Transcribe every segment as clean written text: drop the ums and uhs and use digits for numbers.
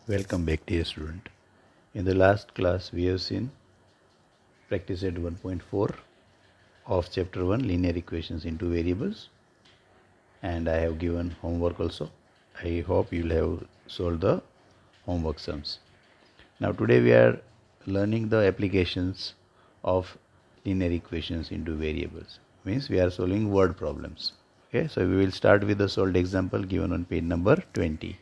Welcome back, dear student. In the last class, we have seen practice set 1.4 of chapter 1 linear equations into variables, and I have given homework also. I hope you will have solved the homework sums. Now today we are learning the applications of linear equations into variables. Means we are solving word problems. Okay, so we will start with the solved example given on page number 20.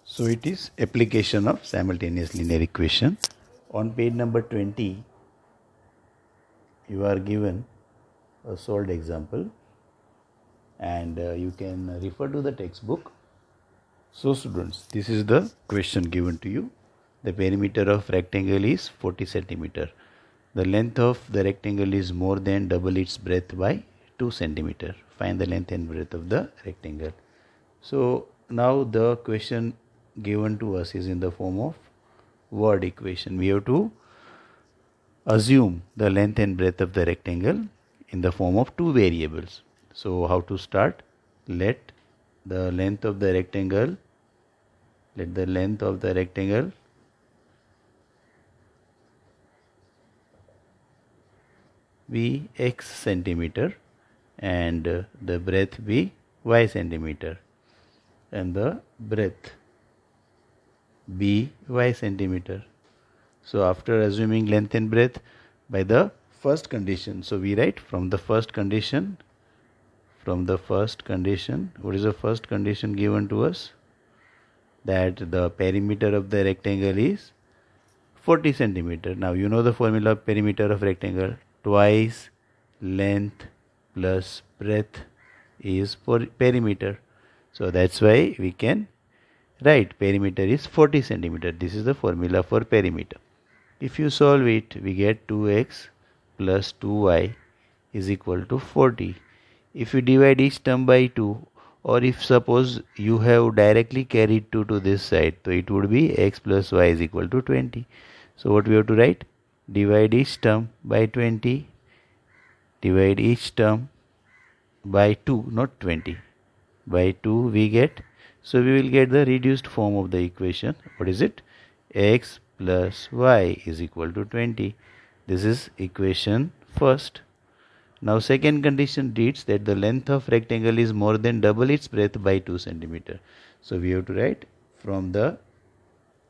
So it is application of simultaneous linear equation. On page number 20, you are given a solved example and you can refer to the textbook. So students, this is the question given to you. The perimeter of rectangle is 40 centimeter. The length of the rectangle is more than double its breadth by 2 centimeter. Find the length and breadth of the rectangle. So now the question given to us is in the form of word equation. We have to assume the length and breadth of the rectangle in the form of two variables. So how to start? Let the length of the rectangle be x centimeter and the breadth be y centimeter and the breadth be y centimeter. So after assuming length and breadth by the first condition, so we write from the first condition, what is the first condition given to us? That the perimeter of the rectangle is 40 centimeter. Now you know the formula of perimeter of rectangle, twice length plus breadth is perimeter. So that's why we can write perimeter is 40 centimeter. This is the formula for perimeter. If you solve it, we get 2x plus 2y is equal to 40. If you divide each term by 2, or if suppose you have directly carried 2 to this side, so it would be x plus y is equal to 20. So what we have to write? Divide each term by 20. Divide each term by 2, not 20. By 2 we get. So we will get the reduced form of the equation. What is it? X plus y is equal to 20. This is equation first. Now second condition reads that the length of rectangle is more than double its breadth by 2 centimeter. So we have to write from the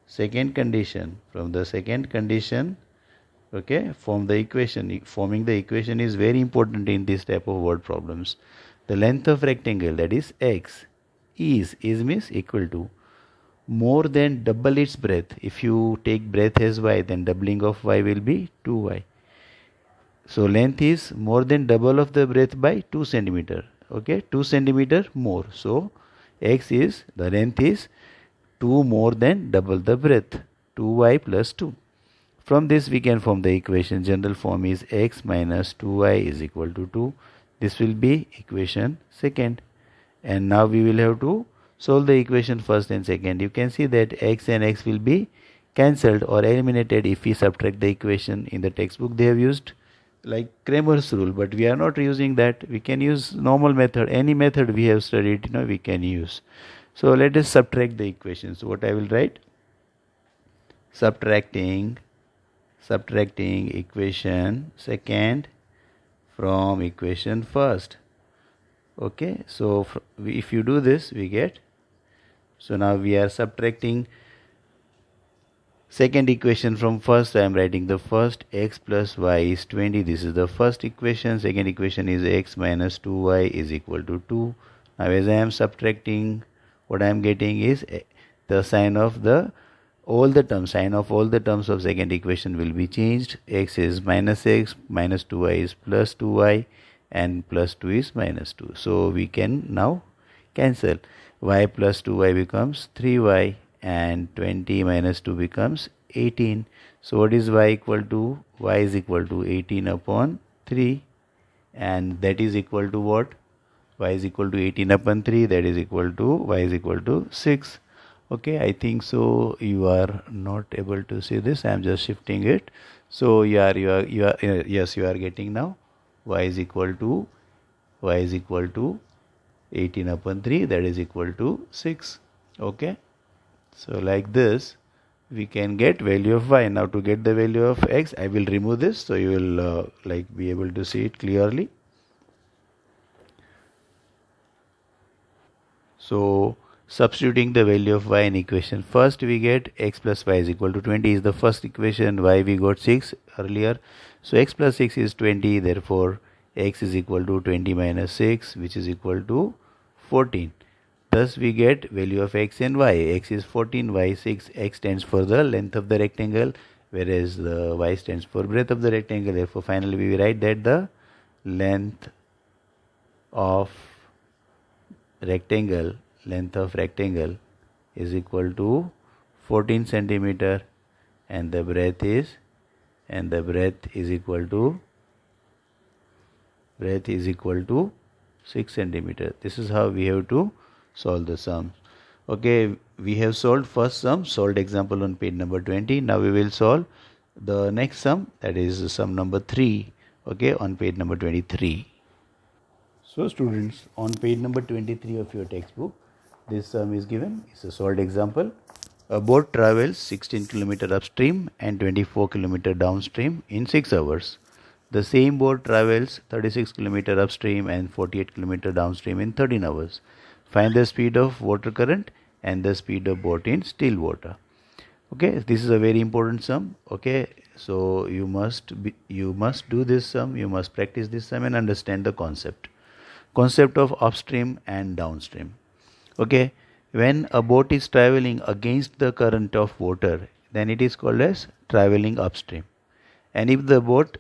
second condition, okay, form the equation. Forming the equation is very important in this type of word problems. The length of rectangle, that is x, is means equal to more than double its breadth. If you take breadth as y, then doubling of y will be 2y. So length is more than double of the breadth by 2 centimeter. Okay, 2 centimeter more. So the length is 2 more than double the breadth, 2y plus 2. From this we can form the equation. General form is x minus 2y is equal to 2. This will be equation second. And now we will have to solve the equation first and second. You can see that x and x will be cancelled or eliminated if we subtract the equation. In the textbook they have used like Cramer's rule, but we are not using that. We can use normal method. Any method we have studied, we can use. So let us subtract the equation. So what I will write? Subtracting equation second from equation first. Okay, so if you do this, we get. So now we are subtracting second equation from first. I am writing the first. X plus y is 20. This is the first equation. Second equation is x minus 2y is equal to 2. Now as I am subtracting, what I am getting is the sign of all the terms of second equation will be changed. X is minus x, minus 2y is plus 2y, and plus 2 is minus 2. So we can now cancel. Y plus 2y becomes 3y and 20 minus 2 becomes 18. So what is y equal to? Y is equal to 18 upon 3, and that is equal to what? Y is equal to 18 upon 3, that is equal to y is equal to 6. Okay, I think so you are not able to see this. I am just shifting it. So yes, you are getting now. Y is equal to 18 upon 3, that is equal to 6. Okay. So like this we can get value of y. Now to get the value of x, I will remove this so you will be able to see it clearly. So substituting the value of y in equation, first we get x plus y is equal to 20 is the first equation, y we got 6 earlier. So x plus 6 is 20, therefore x is equal to 20 minus 6, which is equal to 14. Thus we get value of x and y. X is 14, y 6. X stands for the length of the rectangle, whereas the y stands for breadth of the rectangle. Therefore finally we write that the length of rectangle is equal to 14 centimeter, and the breadth is equal to 6 centimeter. This is how we have to solve the sum. Okay, we have solved first sum, solved example on page number 20. Now we will solve the next sum, that is sum number 3, okay, on page number 23. So students, on page number 23 of your textbook, this sum is given. It's a solved example. A boat travels 16 km upstream and 24 km downstream in 6 hours. The same boat travels 36 km upstream and 48 km downstream in 13 hours. Find the speed of water current and the speed of boat in still water. Okay, this is a very important sum. Okay, so you must do this sum, you must practice this sum and understand the concept of upstream and downstream. Okay, when a boat is traveling against the current of water, then it is called as traveling upstream. And if the boat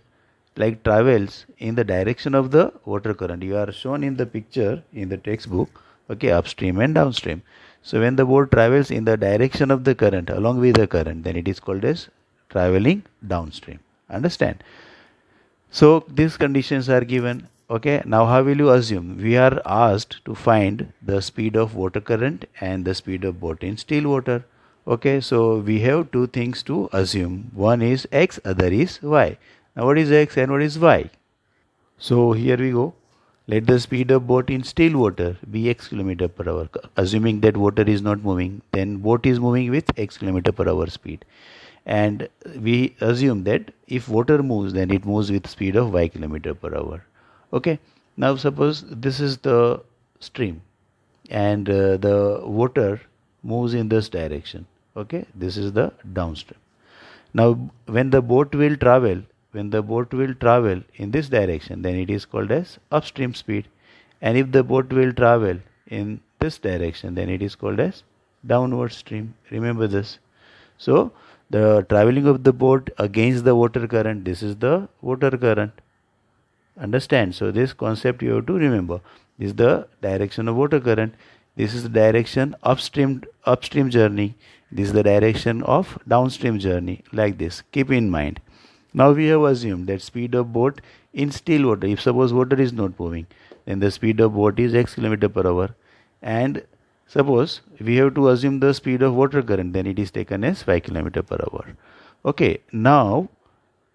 travels in the direction of the water current, you are shown in the picture in the textbook, okay, upstream and downstream. So when the boat travels in the direction of the current, along with the current, then it is called as traveling downstream. Understand? So these conditions are given. Okay, now how will you assume? We are asked to find the speed of water current and the speed of boat in still water. Okay, so we have two things to assume. One is x, other is y. Now what is x and what is y? So here we go. Let the speed of boat in still water be x km per hour. Assuming that water is not moving, then boat is moving with x km per hour speed. And we assume that if water moves, then it moves with speed of y km per hour. Okay, now suppose this is the stream and the water moves in this direction. Okay, this is the downstream. Now when the boat will travel in this direction, then it is called as upstream speed. And if the boat will travel in this direction, then it is called as downward stream. Remember this. So the traveling of the boat against the water current, this is the water current. Understand? So this concept you have to remember. This is the direction of water current. This is the direction upstream journey. This is the direction of downstream journey. Like this. Keep in mind. Now we have assumed that speed of boat in still water. If suppose water is not moving, then the speed of boat is x km per hour. And suppose we have to assume the speed of water current, then it is taken as y km per hour. Okay. Now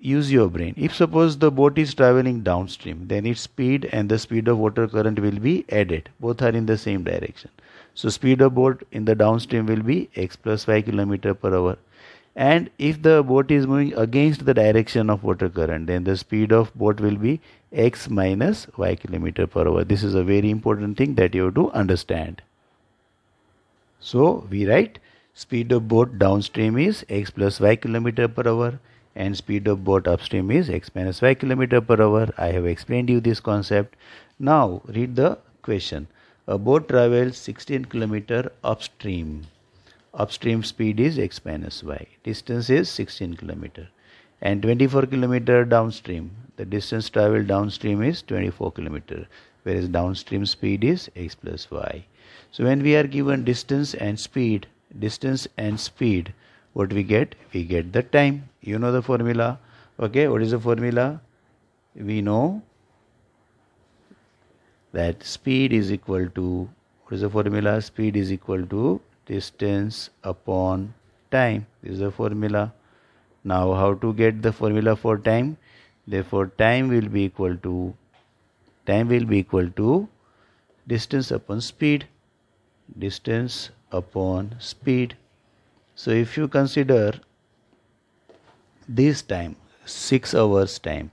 use your brain. If suppose the boat is traveling downstream, then its speed and the speed of water current will be added. Both are in the same direction. So speed of boat in the downstream will be x plus y km per hour. And if the boat is moving against the direction of water current, then the speed of boat will be x minus y km per hour. This is a very important thing that you have to understand. So we write speed of boat downstream is x plus y km per hour. And speed of boat upstream is x minus y km per hour. I have explained you this concept. Now read the question. A boat travels 16 km upstream. Upstream speed is x minus y. Distance is 16 km. And 24 km downstream. The distance traveled downstream is 24 km. Whereas downstream speed is x plus y. So when we are given distance and speed, what we get? We get the time. You know the formula. Okay, what is the formula? We know that speed is equal to, what is the formula? Speed is equal to distance upon time. This is the formula. Now how to get the formula for time? Therefore time will be equal to distance upon speed. Distance upon speed. So if you consider this time, 6 hours time,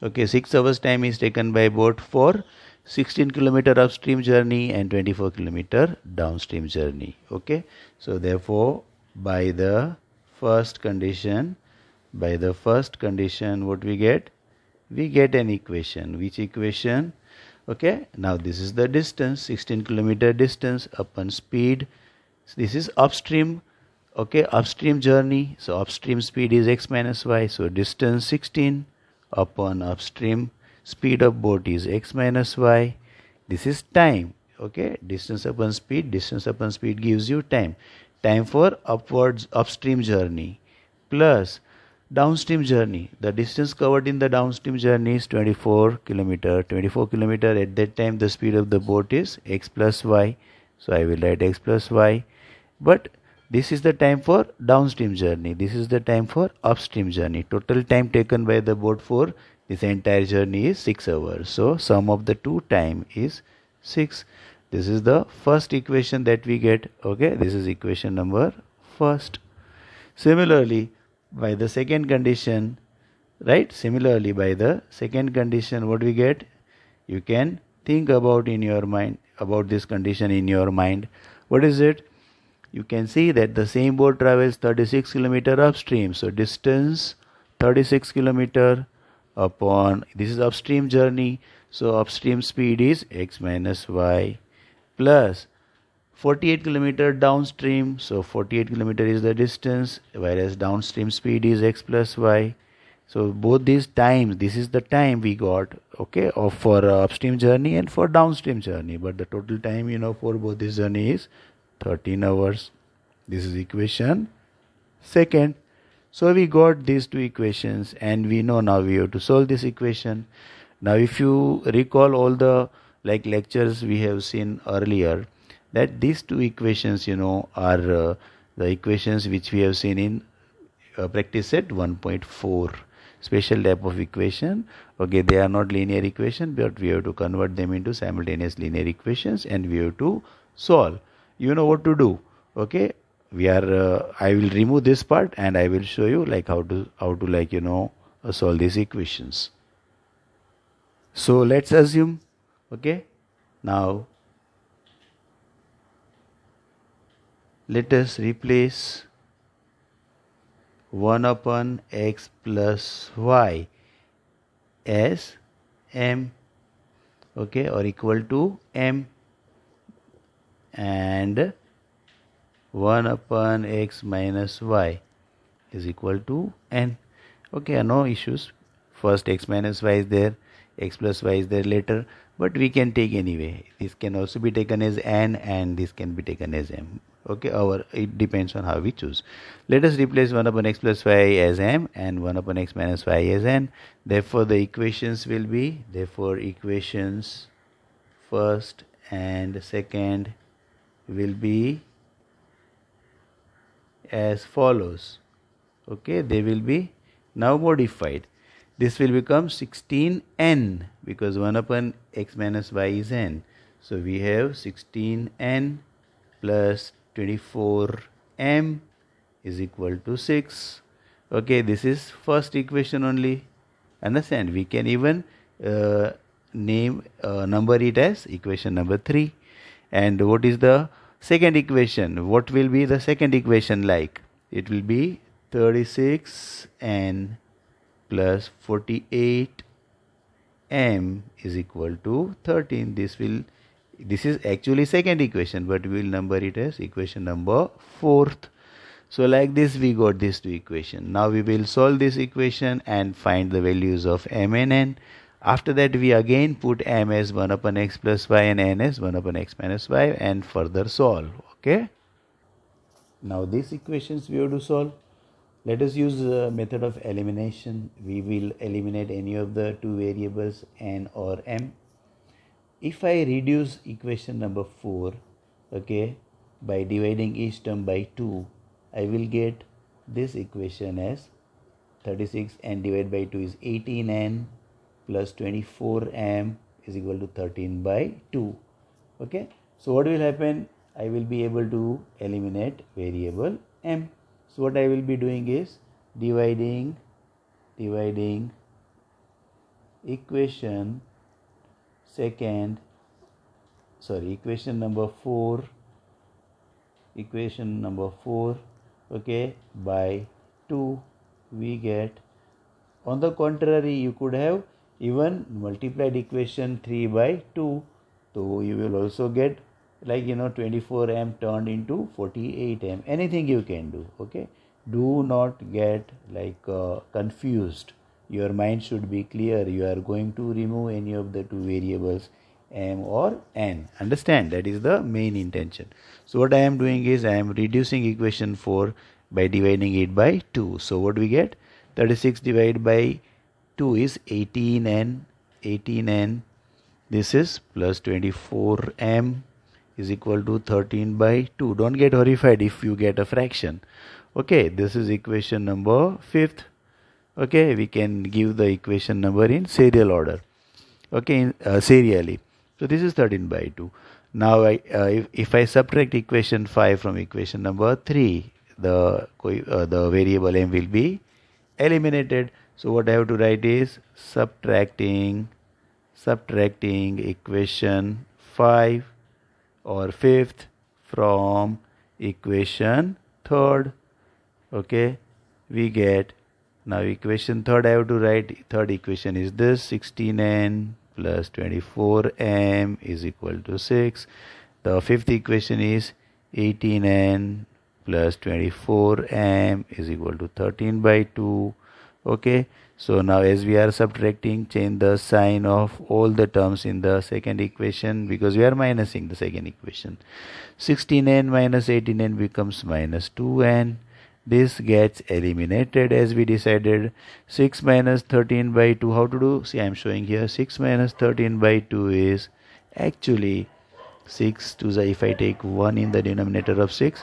okay, 6 hours time is taken by boat for 16 km upstream journey and 24 km downstream journey. Okay, so therefore by the first condition, what we get? We get an equation. Which equation? Okay, now this is the distance, 16 km distance upon speed. This is upstream. Okay, upstream journey. So upstream speed is x minus y. So distance 16 upon upstream speed of boat is x minus y. This is time. Okay, distance upon speed gives you time. Time for upstream journey plus downstream journey. The distance covered in the downstream journey is 24 km. 24 km at that time the speed of the boat is x plus y. So I will write x plus y. But this is the time for downstream journey. This is the time for upstream journey. Total time taken by the boat for this entire journey is 6 hours. So sum of the two time is 6. This is the first equation that we get. Okay, this is equation number first. Similarly, by the second condition, right? Similarly, by the second condition, what we get? You can think about in your mind about this condition in your mind. What is it? You can see that the same boat travels 36 km upstream. So distance 36 km upon, this is upstream journey. So upstream speed is x minus y plus 48 km downstream. So 48 km is the distance, whereas downstream speed is x plus y. So both these times, this is the time we got, okay, for upstream journey and for downstream journey. But the total time, for both this journey is 13 hours. This is equation second. So we got these two equations and we know now we have to solve this equation. Now if you recall all the lectures we have seen earlier, that these two equations are the equations which we have seen in practice set 1.4, special type of equation. Okay, they are not linear equation, but we have to convert them into simultaneous linear equations and we have to solve. You know what to do. Okay, we are I will remove this part and I will show you how to solve these equations. So let's assume, okay, now let us replace 1 upon x plus y as m, okay, or equal to m, and 1 upon x minus y is equal to n. Okay, no issues. First x minus y is there, x plus y is there later, but we can take anyway. This can also be taken as n and this can be taken as m. Okay, it depends on how we choose. Let us replace 1 upon x plus y as m and 1 upon x minus y as n. Therefore the equations will be, equations first and second will be as follows. Okay, they will be now modified. This will become 16n because 1 upon x minus y is n. So we have 16n plus 24m is equal to 6. Okay, this is first equation only. Understand? We can even number it as equation number 3. And what is the second equation? What will be the second equation like? It will be 36n plus 48m is equal to 13. This is actually second equation, but we will number it as equation number 4th. So like this we got these two equations. Now we will solve this equation and find the values of m and n. After that we again put m as 1 upon x plus y and n as 1 upon x minus y and further solve. Okay. Now these equations we have to solve. Let us use the method of elimination. We will eliminate any of the two variables n or m. If I reduce equation number 4, okay, by dividing each term by 2, I will get this equation as 36n divided by 2 is 18n plus 24m is equal to 13 by 2. Okay, so what will happen? I will be able to eliminate variable m. So what I will be doing is dividing equation number 4, okay, by 2, we get. On the contrary, you could have even multiplied equation 3 by 2, so you will also get 24m turned into 48m. Anything you can do. Okay, do not get confused. Your mind should be clear. You are going to remove any of the two variables, m or n. Understand? That is the main intention. So what I am doing is I am reducing equation 4 by dividing it by 2. So what we get? 36 divided by 2 is 18n. This is plus 24m is equal to 13 by 2. Don't get horrified if you get a fraction. Okay, this is equation number 5th. Okay, we can give the equation number in serial order. Okay, serially. So this is 13 by 2. Now if I subtract equation 5 from equation number 3, the variable m will be eliminated. So what I have to write is subtracting equation 5 or 5th from equation 3rd. Okay, we get, now equation 3rd I have to write, third equation is this, 16n plus 24m is equal to 6. The 5th equation is 18n plus 24m is equal to 13 by 2. Okay, so now as we are subtracting, change the sign of all the terms in the second equation because we are minusing the second equation. 16n minus 18n becomes minus 2n. This gets eliminated as we decided. 6 minus 13 by 2, how to do? See, I am showing here. 6 minus 13 by 2 is actually 6 to the, if I take 1 in the denominator of 6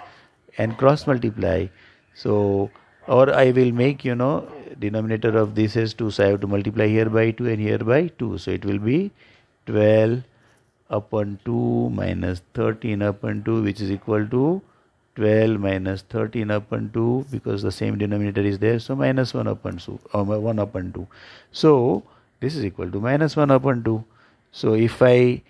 and cross multiply. So, or I will make, denominator of this is 2. So I have to multiply here by 2 and here by 2. So it will be 12 upon 2 minus 13 upon 2, which is equal to 12 minus 13 upon 2, because the same denominator is there. So minus 1 upon 2, 1 upon 2. So this is equal to minus 1 upon 2. So if I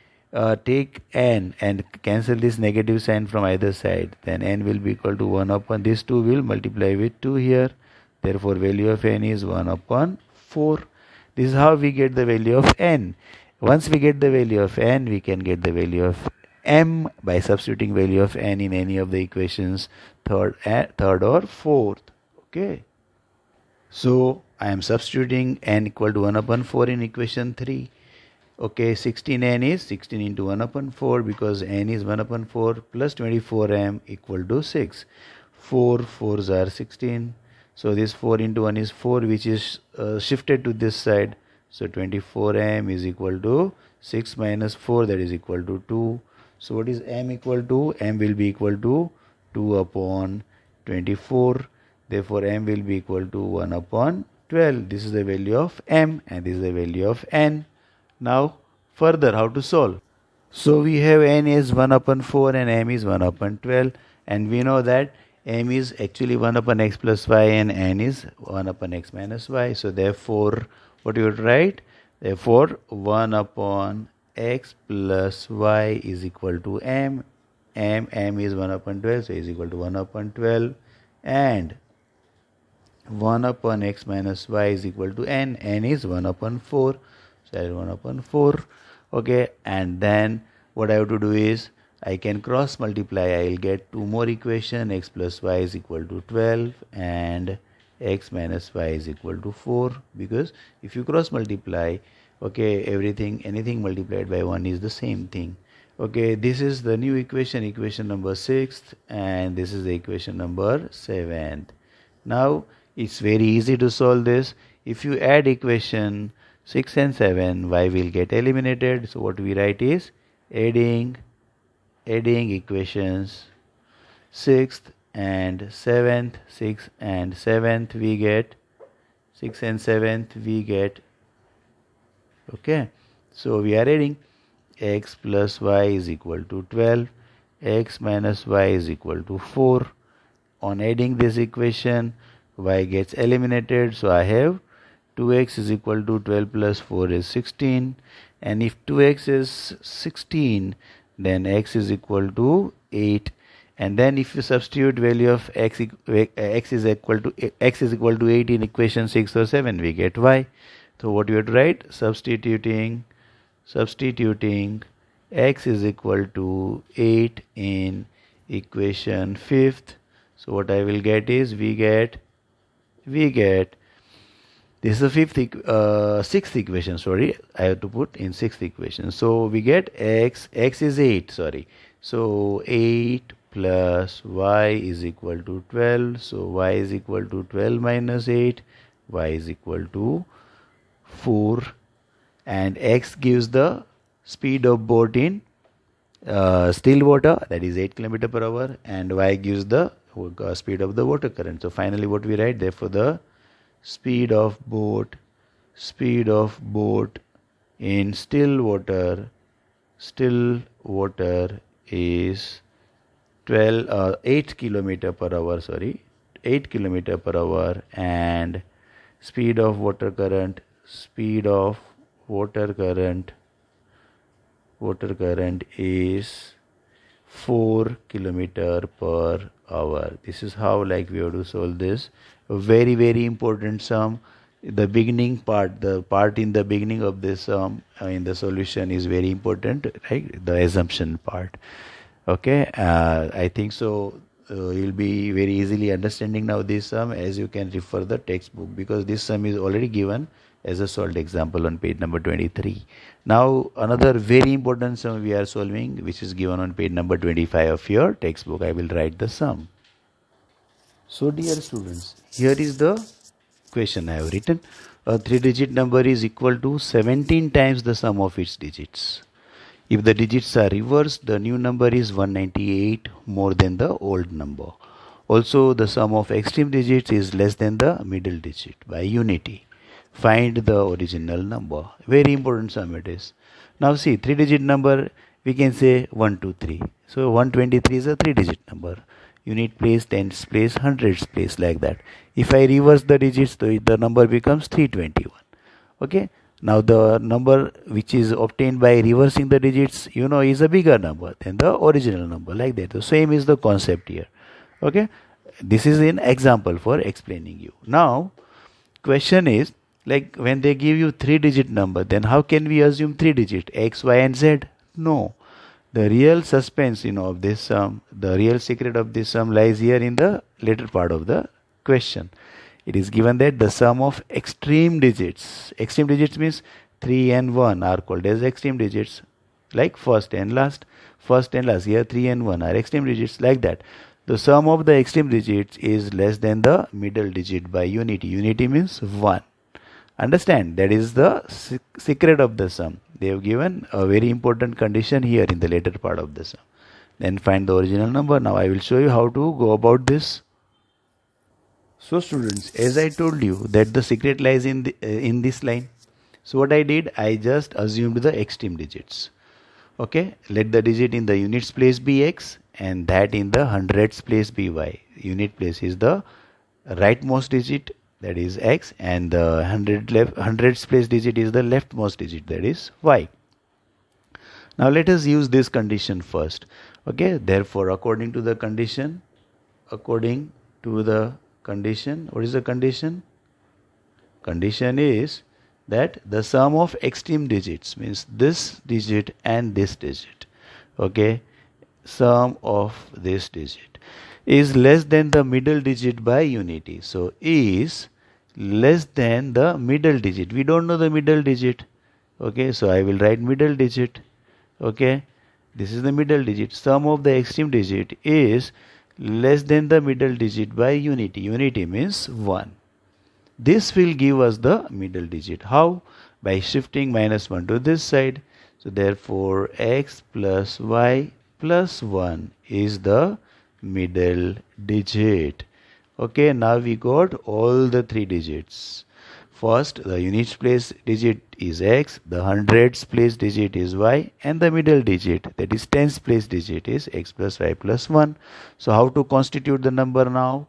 take n and cancel this negative sign from either side, then n will be equal to 1 upon, this 2 will multiply with 2 here. Therefore value of n is 1 upon 4. This is how we get the value of n. Once we get the value of n, we can get the value of m by substituting value of n in any of the equations, third or fourth. Okay, so I am substituting n equal to 1 upon 4 in equation 3. Okay, 16n is 16 into 1 upon 4 because n is 1 upon 4 plus 24m equal to 6. 4 4s are 16. So this 4 into 1 is 4, which is shifted to this side. So 24m is equal to 6 minus 4, that is equal to 2. So what is m equal to? M will be equal to 2 upon 24. Therefore m will be equal to 1 upon 12. This is the value of m and this is the value of n. Now further, how to solve? So we have n is 1 upon 4 and m is 1 upon 12, and we know that m is actually 1 upon x plus y and n is 1 upon x minus y. So therefore, what you would write? Therefore 1 upon x plus y is equal to m. M is 1 upon 12, so is equal to 1 upon 12, and 1 upon x minus y is equal to n. N is 1 upon 4. So I have 1 upon 4. Okay, and then what I have to do is I can cross multiply. I will get two more equation. X plus y is equal to 12 and x minus y is equal to 4, because if you cross multiply, okay, anything multiplied by 1 is the same thing. Okay, this is the new equation number 6th, and this is the equation number 7th. Now it's very easy to solve this. If you add equation 6 and 7, y will get eliminated. So what we write is adding equations 6th and 7th. 6 and 7th we get 6 and 7th we get. Okay, so we are adding x plus y is equal to 12, x minus y is equal to 4, on adding this equation, y gets eliminated. So I have 2x is equal to 12 plus 4 is 16. And if 2x is 16, then x is equal to 8. And then if you substitute value of x is equal to 8 in equation 6 or 7, we get y. So what you have to write? Substituting x is equal to 8 in equation 5th. So what I will get is we get this is the sixth equation, sorry, I have to put in sixth equation. So we get x is 8, sorry. So 8 plus y is equal to 12. So y is equal to 12 minus 8. Y is equal to 4. And x gives the speed of boat in still water, that is 8 km per hour. And y gives the speed of the water current. So finally what we write, therefore the speed of boat in still water is 8 km per hour, sorry, 8 km per hour. And speed of water current is 4 km per hour. This is how we have to solve this. A very, very important sum. The beginning part, the part in the beginning of this sum in the solution is very important, right? The assumption part. Okay, I think so. You'll be very easily understanding now this sum as you can refer the textbook, because this sum is already given as a solved example on page number 23. Now another very important sum we are solving, which is given on page number 25 of your textbook. I will write the sum. So dear students, here is the question I have written. A 3-digit number is equal to 17 times the sum of its digits. If the digits are reversed, the new number is 198 more than the old number. Also, the sum of extreme digits is less than the middle digit by unity. Find the original number. Very important sum it is. Now see, 3-digit number, we can say 1, 2, 3. So 123 is a 3-digit number. Unit place, tens place, hundreds place, like that. If I reverse the digits, the number becomes 321. Okay. Now the number which is obtained by reversing the digits, is a bigger number than the original number, like that. The same is the concept here. Okay. This is an example for explaining you. Now, question is, like when they give you 3-digit number, then how can we assume 3-digit x, y and z? No. The real suspense, of this sum, the real secret of this sum lies here in the later part of the question. It is given that the sum of extreme digits means 3 and 1 are called as extreme digits, like first and last. Here 3 and 1 are extreme digits, like that. The sum of the extreme digits is less than the middle digit by unity. Unity means 1. Understand, that is the secret of the sum. They have given a very important condition here in the later part of the sum. Then find the original number. Now I will show you how to go about this. So students, as I told you that the secret lies in this line. So what I did, I just assumed the extreme digits. Okay, let the digit in the units place be x and that in the hundreds place be y. Unit place is the rightmost digit, that is x, and the hundreds place digit is the leftmost digit, that is y. Now let us use this condition first. Okay, therefore according to the condition, what is the condition? Condition is that the sum of extreme digits, means this digit and this digit, okay, sum of this digit is less than the middle digit by unity. So is less than the middle digit. We don't know the middle digit. Okay, so I will write middle digit. Okay, this is the middle digit. Sum of the extreme digit is less than the middle digit by unity. Unity means 1. This will give us the middle digit. How? By shifting minus 1 to this side. So therefore x plus y plus 1 is the middle digit. Okay, now we got all the 3 digits. First, the units place digit is x, the hundreds place digit is y, and the middle digit, that is tens place digit, is x plus y plus 1. So how to constitute the number now?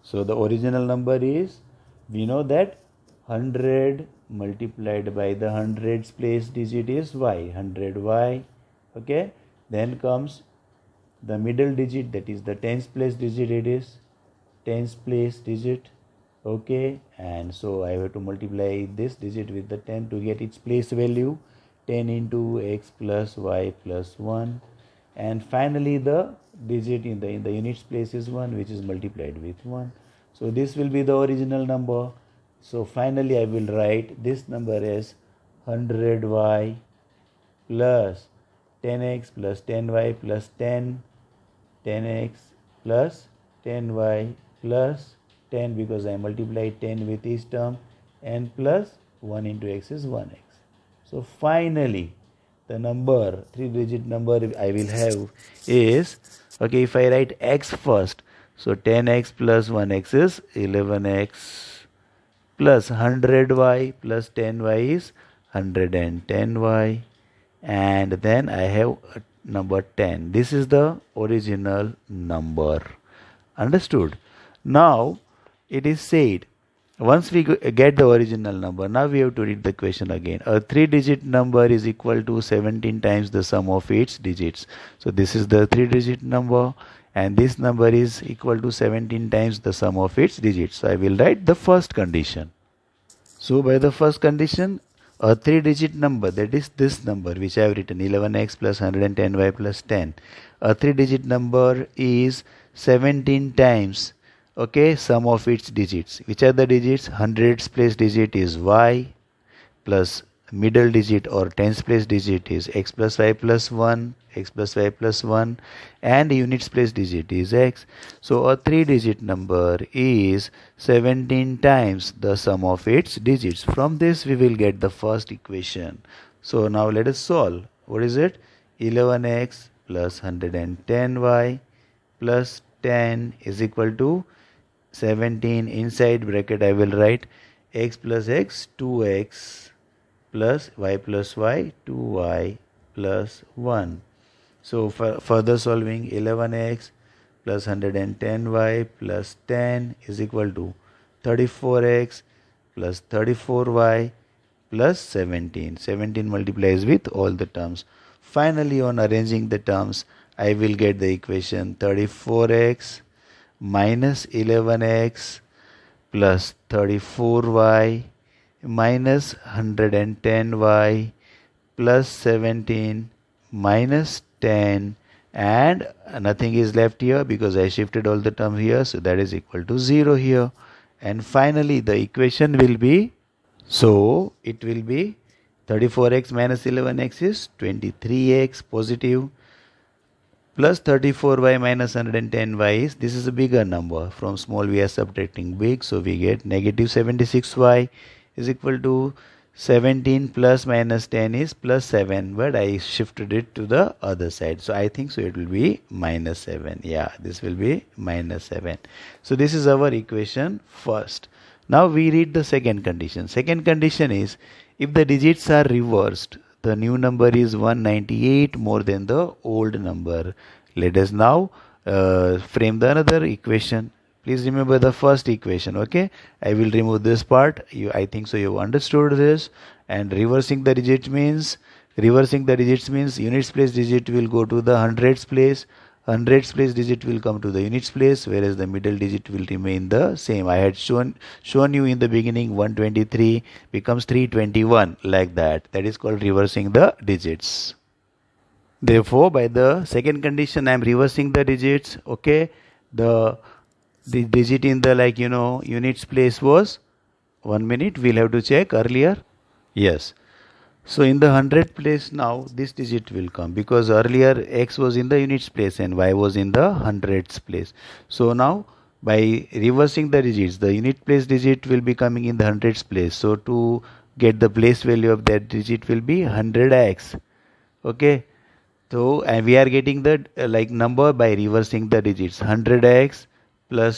So the original number is, we know that 100 multiplied by the hundreds place digit is y, 100y. Okay, then comes the middle digit, that is the tens place digit, it is tens place digit. Okay, and so I have to multiply this digit with the 10 to get its place value, 10 into x plus y plus 1, and finally the digit in the units place is 1, which is multiplied with 1. So this will be the original number. So finally I will write this number as 100y plus 10x plus 10y plus 10, 10x plus 10y plus 10, because I multiplied 10 with each term, and plus 1 into x is 1x. So finally the number, 3-digit number I will have is, okay, if I write x first, so 10x plus 1x is 11x plus 100y plus 10y is 110y, and then I have number 10. This is the original number. Understood? Now it is said, once we get the original number, now we have to read the question again. A 3-digit number is equal to 17 times the sum of its digits. So this is the 3-digit number, and this number is equal to 17 times the sum of its digits. So I will write the first condition. So by the first condition, a 3-digit number, that is this number which I have written, 11x plus 110y plus 10. A 3-digit number is 17 times, okay, sum of its digits. Which are the digits? Hundreds place digit is y, plus middle digit or tens place digit is x plus y plus 1, x plus y plus 1, and units place digit is x. So a 3-digit number is 17 times the sum of its digits. From this we will get the first equation. So now let us solve. What is it? 11x plus 110y plus 10 is equal to 17. Inside bracket I will write x plus x 2x plus y plus y 2y plus 1. So for further solving, 11x plus 110y plus 10 is equal to 34x plus 34y plus 17. 17 multiplies with all the terms. Finally, on arranging the terms, I will get the equation 34x minus 11x plus 34y minus 110y plus 17 minus 10, and nothing is left here because I shifted all the terms here, so that is equal to 0 here. And finally the equation will be, so it will be 34x minus 11x is 23x positive, plus 34y minus 110y is, this is a bigger number, from small we are subtracting big, so we get negative 76y is equal to 17 plus minus 10 is plus 7, but I shifted it to the other side, so I think so it will be minus 7. Yeah, this will be minus 7. So this is our equation first. Now we read the second condition. Second condition is, if the digits are reversed, the new number is 198 more than the old number. Let us now frame the another equation. Please remember the first equation, okay? I will remove this part. I think so you understood this. And reversing the digits means units place digit will go to the hundreds place. Hundreds place digit will come to the units place, whereas the middle digit will remain the same. I had shown you in the beginning, 123 becomes 321, like that. That is called reversing the digits. Therefore, by the second condition, I am reversing the digits, okay? The digit in the units place was, 1 minute, we'll have to check earlier. Yes. So in the 100 place now this digit will come, because earlier x was in the units place and y was in the hundreds place. So now by reversing the digits, the unit place digit will be coming in the hundreds place. So to get the place value of that digit will be 100x. Okay. So and we are getting the number by reversing the digits. 100x plus